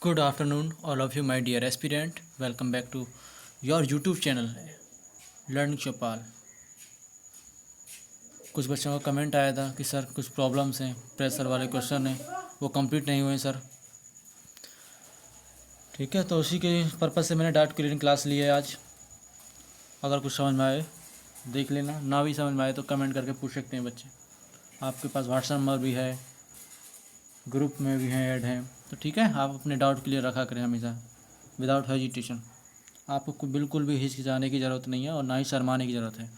Good afternoon, all of you, my dear aspirant. Welcome back to your YouTube channel, learning Chaupal. कुछ बच्चों का comment आया था कि सर कुछ प्रॉब्लम्स हैं, प्रेशर वाले क्वेश्चन हैं, वो कंप्लीट नहीं हुए सर। ठीक है, तो उसी के पर्पज़ से मैंने डाउट क्लियरिंग क्लास ली है आज। अगर कुछ समझ में आए देख लेना, ना भी समझ में आए तो कमेंट करके पूछ सकते हैं बच्चे। आपके पास व्हाट्सएप नंबर भी है, ग्रुप में भी हैं, ऐड हैं, तो ठीक है, आप अपने डाउट क्लियर रखा करें हमेशा विदाउट हेजिटेशन। आपको बिल्कुल भी हिचकिचाने की ज़रूरत नहीं है और ना ही शर्माने की ज़रूरत है।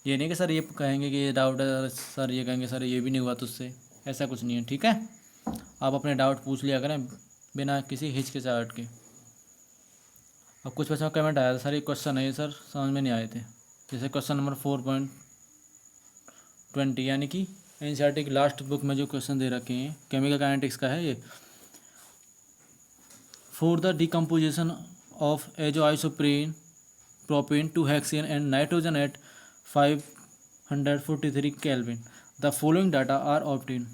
ये नहीं कि सर ये कहेंगे कि ये डाउट है, सर ये कहेंगे सर ये भी नहीं हुआ तुझसे, ऐसा कुछ नहीं है। ठीक है, आप अपने डाउट पूछ लिया करें बिना किसी हिचकिचाहट के। अब कुछ बच्चों का कमेंट आया था सर ये क्वेश्चन है, ये सर समझ में नहीं आए थे। जैसे क्वेश्चन नंबर 4.20 यानी कि एनसीईआरटी की लास्ट बुक में जो क्वेश्चन दे रखे हैं केमिकल काइनेटिक्स का है ये। For the decomposition of azoisopropane to hexane and nitrogen at 543 kelvin the following data are obtain.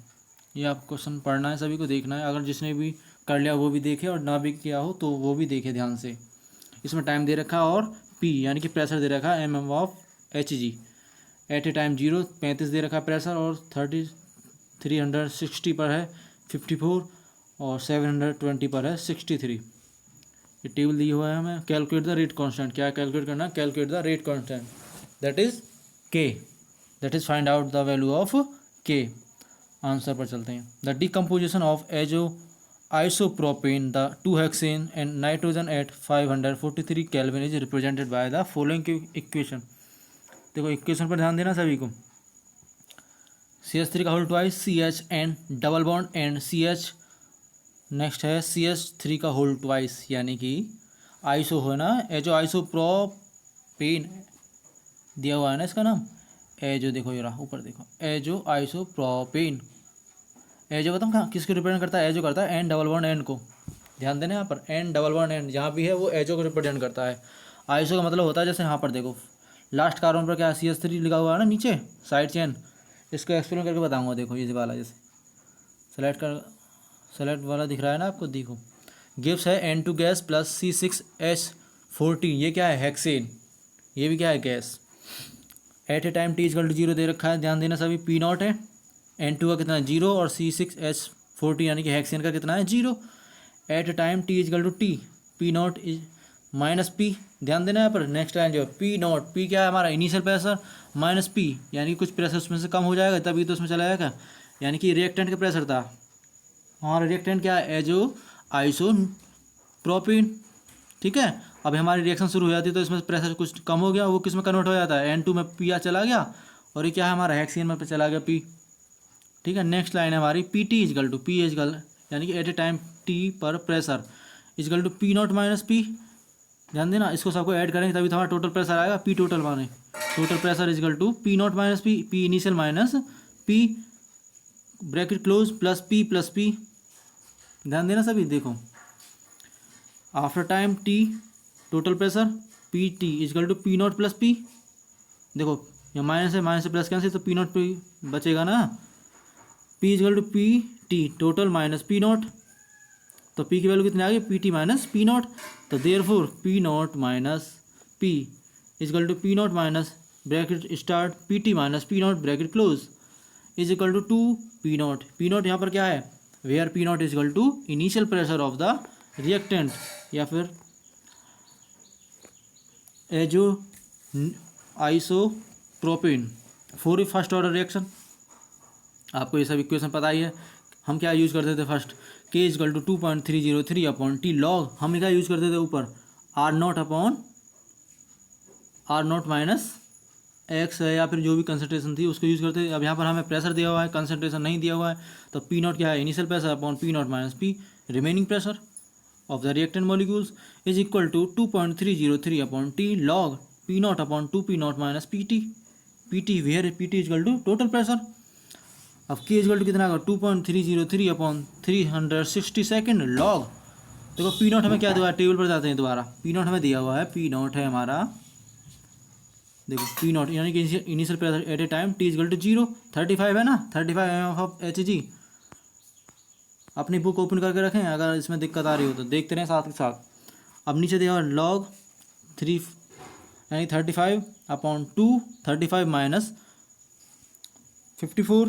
ये आप क्वेश्चन पढ़ना है, सभी को देखना है। अगर जिसने भी कर लिया वो भी देखे और ना भी किया हो तो वो भी देखे ध्यान से। इसमें टाइम दे रखा और पी यानी कि प्रेशर दे रखा है mm of Hg at a time 0 35 दे रखा प्रेशर और 360 पर है 54 और 720 पर है 63। ये टेबल दी हुआ है हमें। कैलकुलेट द रेट कांस्टेंट, क्या कैलकुलेट करना है? Calculate the rate constant, that is K, that is find out the value of K. Answer पर चलते हैं। The decomposition of azo isopropane the 2-हेक्सेन and nitrogen at 543 kelvin is represented by the following equation. देखो equation पर ध्यान देना सभी को। CH3 का whole twice CH and double bond and CH, next है CH3 का होल ट्वाइस यानी कि आइसो है ना, एजो आइसोप्रोपेन दिया हुआ है ना इसका नाम एजो। देखो ये रहा ऊपर, देखो एजो आइसोप्रोपेन। एजो बताऊँ कहाँ किसको रिप्रेजेंट करता है? एजो करता है एन डबल बॉन्ड एन को। ध्यान देना यहाँ पर, एन डबल बॉन्ड एन जहाँ भी है वो एजो को रिप्रेजेंट करता है। आइसो का मतलब होता है जैसे यहाँ पर देखो लास्ट कार्बन पर क्या CH3 लिखा हुआ है ना नीचे साइड चेन। इसको एक्सप्लेन करके बताऊँगा। देखो ये वाला जैसे सेलेक्ट वाला दिख रहा है ना आपको, देखो गिव्स है N2 गैस प्लस C6H14। ये क्या है? हेक्सेन। ये भी क्या है? Gas. At a time T=0 दे रखा है, ध्यान देना सभी। P0 है, N2 का कितना है? 0 और C6H14 यानी कि हेक्सेन का कितना है? 0। At a time T=T P0 is minus P, ध्यान देना यहाँ पर। नेक्स्ट लाइन जो P0, पी क्या है हमारा? इनिशियल प्रेशर माइनस पी यानी कि कुछ प्रेशर उसमें से कम हो जाएगा तभी तो उसमें चला जाएगा, यानी कि रिएक्टेंट का प्रेशर था। हमारा रिएक्टेंट क्या है? Azo isopropene. ठीक है, अब हमारी रिएक्शन शुरू हो जाती है तो इसमें प्रेशर कुछ कम हो गया, वो किस में कन्वर्ट हो जाता है? N2 में पी चला गया और ये क्या है हमारा? हेक्सेन में चला गया पी। ठीक है, नेक्स्ट लाइन है हमारी P यानी कि एट ए टाइम टी पर pressure is equal to P0 minus P. ध्यान देना, इसको सबको ऐड करेंगे तभी तो हमारा टोटल प्रेशर आएगा। पी टोटल माने total pressure is equal to P0 minus P, P initial minus P bracket close plus P. ध्यान देना सभी, देखो after time T total pressure P T is equal to P0 plus P. देखो ये minus है, minus से plus cancel तो P0 P बचेगा ना। P is equal to P T total minus P0, तो पी की वैल्यू कितनी आ गई? PT minus P0। तो therefore P0 minus P is equal to P0 minus bracket start PT minus P0 bracket close is equal to 2 P0। P0 यहाँ पर क्या है? Where P0 is equal to initial pressure of the reactant या फिर azo isopropane for first order reaction. आपको ये सब equation पता ही है। हम क्या यूज़ करते थे first? K is equal to 2.303 upon T log. हम क्या यूज़ करते थे ऊपर? R0 upon R0 minus x है या फिर जो भी कंसनट्रेशन थी उसको यूज़ करते थे। अब यहाँ पर हमें प्रेशर दिया हुआ है, कंसनट्रेशन नहीं दिया हुआ है, तो P0 क्या है? Initial pressure upon P0 minus P remaining pressure of the reactant molecules is equal to 2.303 upon T log P0 upon 2P0 minus PT where PT is equal to total pressure. अब K is equal to कितना होगा? 2.303 upon 360 second log. देखो P0 हमें क्या दिया? Table पर जाते हैं दोबारा। P0 हमें दिया हुआ है, P0 है हमारा, देखो P0 यानी कि initial pressure at a time T is equal to 0, 35 है ना, 35 mm ऑफ Hg अपनी बुक ओपन करके रखें, अगर इसमें दिक्कत आ रही हो तो देखते रहें साथ के साथ। अब नीचे देखो log 3 यानी 35/2, 35 माइनस 54,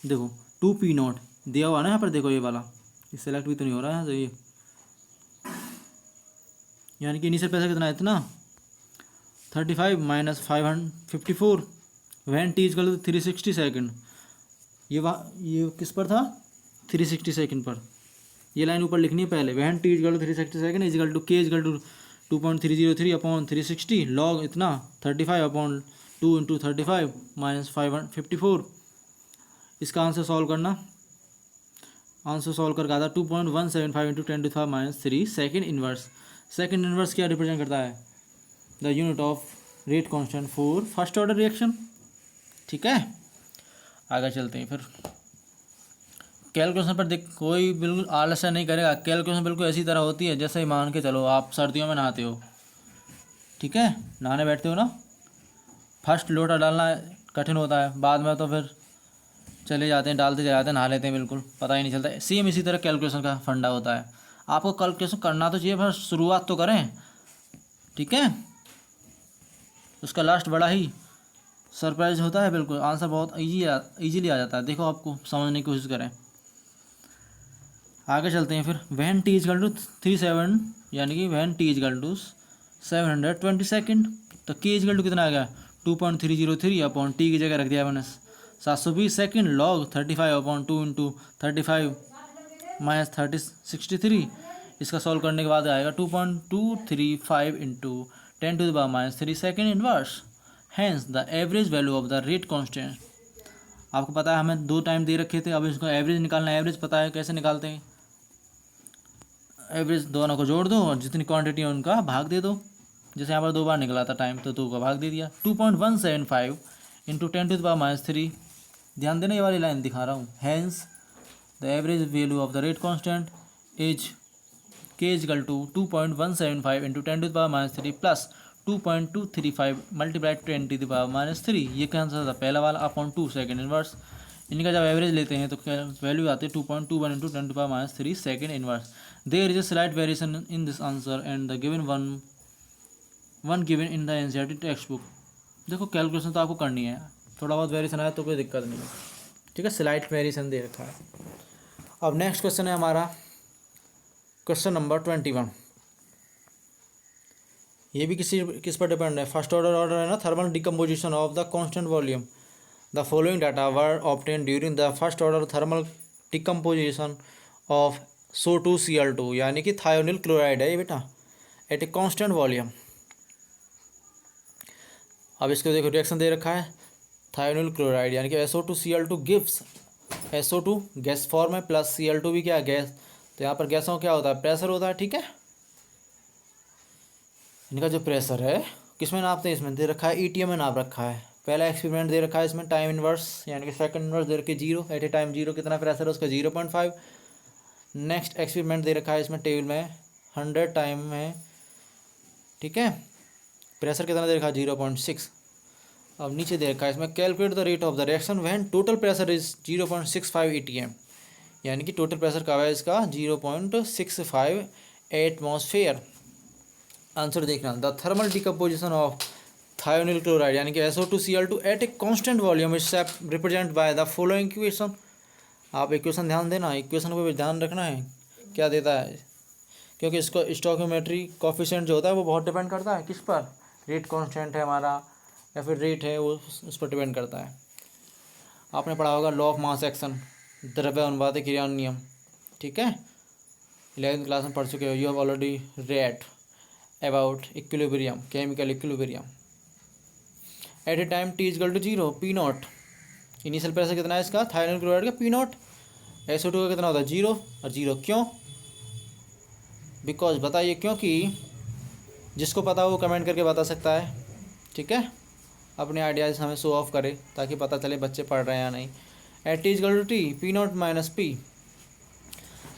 देखो 2p0 दिया हुआ ना यहाँ पर, देखो ये वाला, ये सेलेक्ट भी तो नहीं हो रहा है, तो ये यानी कि इनिशियल पैसा कितना है, इतना 35 minus 554 when T is equal to 360 second. ये किस पर था, 360 सेकेंड पर। ये लाइन ऊपर लिखनी है पहले, when T is equal to 360 second is equal to K is equal to 2.303/360 log इतना 35/2 इंटू 35 माइनस 554। इसका आंसर सॉल्व करना, आंसर सॉल्व करके आता 2.175 into 10⁻³ second inverse. Second inverse क्या रिप्रेजेंट करता है, the unit of rate constant for first order reaction. ठीक है, आगे चलते हैं फिर। कैलकुलेशन पर देख, कोई बिल्कुल आलस्य नहीं करेगा। कैलकुलेशन बिल्कुल ऐसी तरह होती है जैसे ही मान के चलो आप सर्दियों में नहाते हो, ठीक है, नहाने बैठते हो ना, फर्स्ट लोटा डालना कठिन होता है, बाद में तो फिर चले जाते हैं, डालते चले जाते हैं, नहा लेते हैं, बिल्कुल पता ही नहीं चलता। सेम इसी तरह कैलकुलेशन का फंडा होता है। आपको कैलकुलेशन करना तो चाहिए, पर शुरुआत तो करें, ठीक है। उसका लास्ट बड़ा ही सरप्राइज होता है, बिल्कुल आंसर बहुत ईजीली आ जाता है। देखो, आपको समझने की कोशिश करें। आगे चलते हैं फिर। वैन टी इजकल टू 37 यानी कि when T is equal to 720 second, तो के इजकल टू कितना आ गया 2.303/टी की जगह रख दिया मैंने 720 सेकेंड लॉग 35/2 इंटू 35 माइनस 63। इसका सॉल्व करने के बाद आएगा 2.235 into 10⁻³ second inverse. Hence the average value of the rate constant. आपको पता है हमें 2 टाइम दे रखे थे, अब इसको एवरेज निकालना है। एवरेज पता है कैसे निकालते हैं, एवरेज दोनों को जोड़ दो और जितनी क्वांटिटी है उनका भाग दे दो। जैसे यहाँ पर 2 बार निकला था टाइम, तो 2 का भाग दे दिया। 2.175 इंटू 10⁻³। ध्यान देना, ये वाली लाइन दिखा रहा हूँ। Hence the average value of the rate constant is K is equal to 2.175 into 10⁻³ plus 2.235 multiply 10⁻³। ये कैंसर था पहला वाला अपॉन 2 सेकेंड इनवर्स। इनका जब एवरेज लेते हैं तो वैल्यू आती है 2.21 into 10⁻³ second inverse. There is a slight variation in this answer and the given one given in the NCERT text book. देखो, कैलकुलेशन तो आपको करनी है, थोड़ा बहुत वेरिएशन आया तो कोई दिक्कत नहीं है, ठीक है, स्लाइट वेरिएशन दे रखा है। अब नेक्स्ट क्वेश्चन है हमारा क्वेश्चन नंबर 21। ये भी किस पर डिपेंड है, फर्स्ट ऑर्डर है ना, thermal decomposition of the constant volume. The following data were obtain during the first order thermal decomposition of SO2Cl2 यानी कि थायोनिल क्लोराइड है ये बेटा, एट ए कांस्टेंट वॉल्यूम। अब इसको देखो, रिएक्शन दे रखा है थायोनिल क्लोराइड यानी कि SO2Cl2 gives SO2 gas form है, प्लस Cl2 भी क्या है, गैस। तो यहाँ पर गैसों क्या होता है, प्रेशर होता है, ठीक है। इनका जो प्रेशर है किस में नापते हैं, इसमें दे रखा है ETM में नाप रखा है। पहला एक्सपेरिमेंट दे रखा है इसमें टाइम इनवर्स यानी कि सेकंड इनवर्स दे रखे 0 एट ए टाइम 0 कितना प्रेशर है उसका 0.5। नेक्स्ट एक्सपेरिमेंट दे रखा है इसमें टेबल में 100 टाइम में, ठीक है, प्रेशर कितना दे रखा है 0.6। अब नीचे दे रखा है इसमें calculate the rate of the reaction when total pressure is 0.65 ATM यानी कि टोटल प्रेशर का है इसका 0.65 एटमॉस्फेयर। आंसर देखना, the thermal decomposition of thionyl chloride यानी कि SO2Cl2 at a constant volume is represent by the following equation. आप equation ध्यान देना, इक्वेशन को भी ध्यान रखना है क्या देता है, क्योंकि इसको स्टोइकोमेट्री कोफिशिएंट जो होता है वो बहुत डिपेंड करता है किस पर, रेट कांस्टेंट है हमारा या फिर रेट है, वो उस पर डिपेंड करता है। आपने पढ़ा होगा लॉ ऑफ मास एक्शन, द्रव्य अनुपात क्रिया नियम, ठीक है, 11th क्लास में पढ़ चुके हो। You have already read about equilibrium, chemical equilibrium. At a time T is equal to 0 P0। Initial pressure कितना है इसका थायोनिल क्लोराइड का P0। SO2 का कितना होता है 0 और 0 क्यों, बिकॉज बताइए क्योंकि जिसको पता हो वो कमेंट करके बता सकता है, ठीक है, अपने आइडियाज़ हमें शो ऑफ करे ताकि पता चले बच्चे पढ़ रहे हैं या नहीं। At T is equal to T P0 minus P।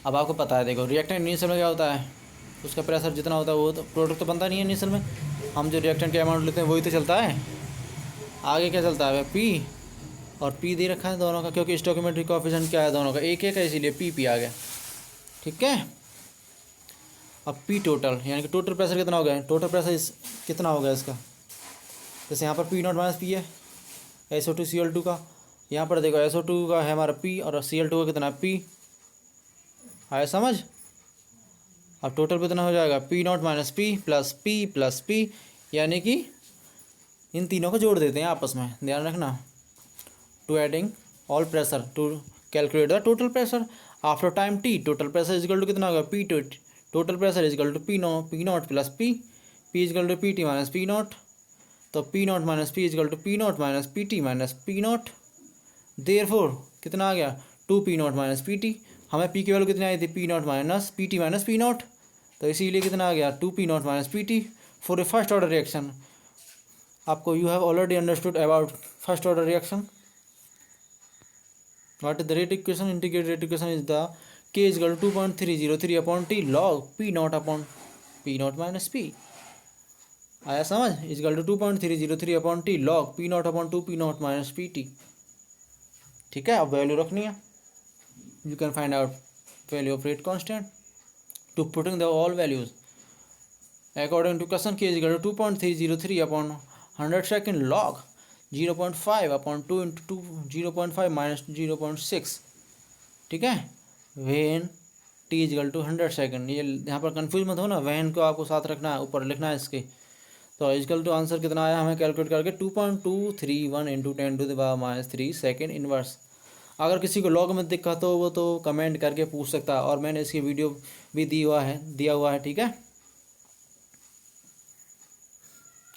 अब आपको पता है, देखो रिएक्टेंट इनिशियल में क्या होता है, उसका प्रेशर जितना होता है वो तो प्रोडक्ट तो बनता नहीं है इनिशियल में, हम जो रिएक्टेंट के अमाउंट लेते हैं वही तो चलता है। आगे क्या चलता है P और पी दे रखा है दोनों का, क्योंकि स्टोइकोमेट्रिक कोएफिशिएंट क्या है दोनों का एक एक है, इसीलिए पी आ गया। ठीक है, अब पी टोटल यानी कि टोटल प्रेशर कितना हो गया, टोटल प्रेशर कितना हो गया इसका, जैसे यहाँ पर पी नॉट माइनस पी है SO2 Cl2 का, यहाँ पर देखो SO2 का है हमारा पी और Cl2 का कितना पी, आया समझ। अब टोटल कितना हो जाएगा, P not minus P plus P, यानी कि इन तीनों को जोड़ देते हैं आपस में, ध्यान रखना। To adding all pressure to calculate the total pressure after time T, total pressure is equal to कितना होगा P total pressure is equal to P not plus P is equal to P T minus P not, तो P not minus P is equal to P not minus P T minus P not. Therefore कितना आ गया, two P not minus P T, हमें P की value कितनी आई थी P not minus P T minus P not, तो इसीलिए कितना आ गया two P not minus P T for a first order reaction. आपको you have already understood about first order reaction. What is the rate equation, integrated rate equation is the k is equal to 2.303 upon T log p not upon p not minus p, आया समझ, is equal to 2.303 upon T log p not upon 2 p not minus P T. ठीक है, अब value रखनी है, you can find out value of rate constant to putting the all values according to question k is equal to 2.303 upon 100 second log 0.5 upon 2 into 0.5 minus 0.6। ठीक है, when T is equal to 100 second, ये यहाँ पर confuse मत हो ना, van को आपको साथ रखना है, ऊपर लिखना है इसके। तो इजकल टू आंसर कितना आया हमें कैलकुलेट करके 2.231 इंटू 10⁻³ सेकेंड इनवर्स। अगर किसी को लॉग में दिक्कत हो वो तो कमेंट करके पूछ सकता है, और मैंने इसकी वीडियो भी दिया हुआ है। ठीक है,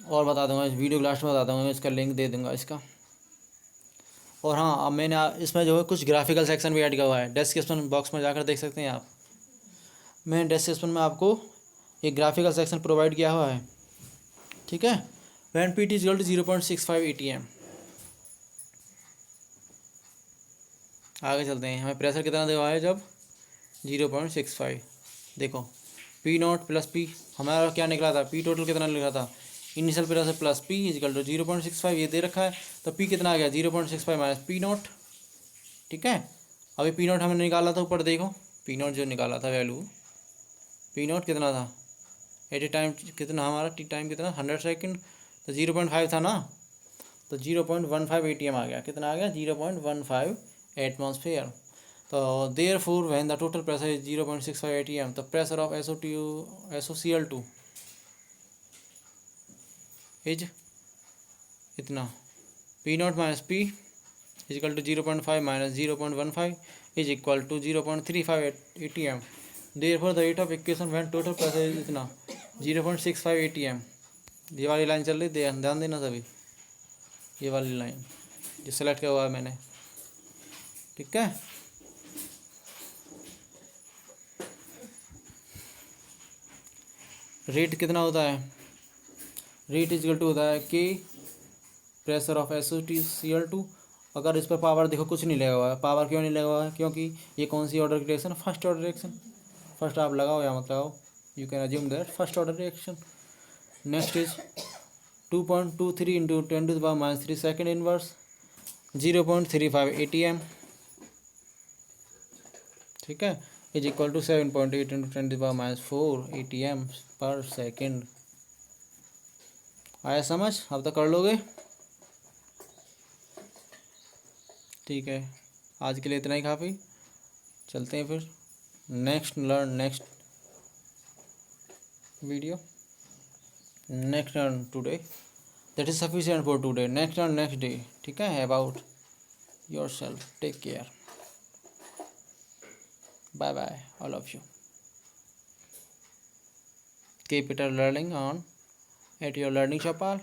और बता दूंगा, इस वीडियो लास्ट में बता दूंगा, इसका लिंक दे दूंगा इसका। और हाँ, अब मैंने इसमें जो है कुछ ग्राफिकल सेक्शन भी ऐड किया हुआ है, डिस्क्रिप्शन बॉक्स में जाकर देख सकते हैं आप। मैंने डिस्क्रिप्शन में आपको एक ग्राफिकल सेक्शन प्रोवाइड किया हुआ है। ठीक है, when P T is equal to 0.65 ATM। आगे चलते हैं, हमें प्रेशर कितना दिया हुआ है जब 0.65, देखो पी नॉट प्लस पी, हमारा क्या निकला था, पी टोटल कितना निकला था, initial pressure plus P is equal to 0.65, ये दे रखा है, तो पी कितना आ गया 0.65 माइनस पी नॉट। ठीक है, अभी पी नॉट हमने निकाला था, ऊपर देखो पी नॉट जो निकाला था वैल्यू, पी नॉट कितना था एट ए टाइम, कितना हमारा टी टाइम कितना 100 सेकेंड, तो 0.5 था ना, तो 0.15 ATM आ गया, कितना आ गया 0.15 एटमॉस्फेयर। तो therefore when the total pressure is 0.65 ATM, the pressure of SOCl2 is इतना, P not minus P is equal to 0.5 minus 0.15 is equal to 0.35 ATM। Therefore the rate of equation when total pressure is इतना 0.65 ATM। ये वाली line चल रही, ध्यान देना सभी, ये वाली लाइन जो सेलेक्ट किया हुआ है मैंने। ठीक है, रेट कितना होता है, रेट इज इक्वल टू होता है के प्रेशर ऑफ SOCl2। अगर इस पर पावर देखो कुछ नहीं लगा हुआ है, पावर क्यों नहीं लगा हुआ है, क्योंकि ये कौन सी ऑर्डर की reaction, first order reaction. First आप लगाओ या मत लगाओ, you can assume that first order reaction. Next is 2.23 into 10⁻³ second inverse 0.35 ATM। ठीक है, is equal to 7.8 into 10⁻⁴ ATM per second. आया समझ, अब तक कर लोगे। ठीक है, आज के लिए इतना ही काफ़ी, चलते हैं फिर next video, next learn today, that is sufficient for today, next learn next day. ठीक है, about yourself, take care, bye bye all of you, keep it learning on at your learning Chaupal.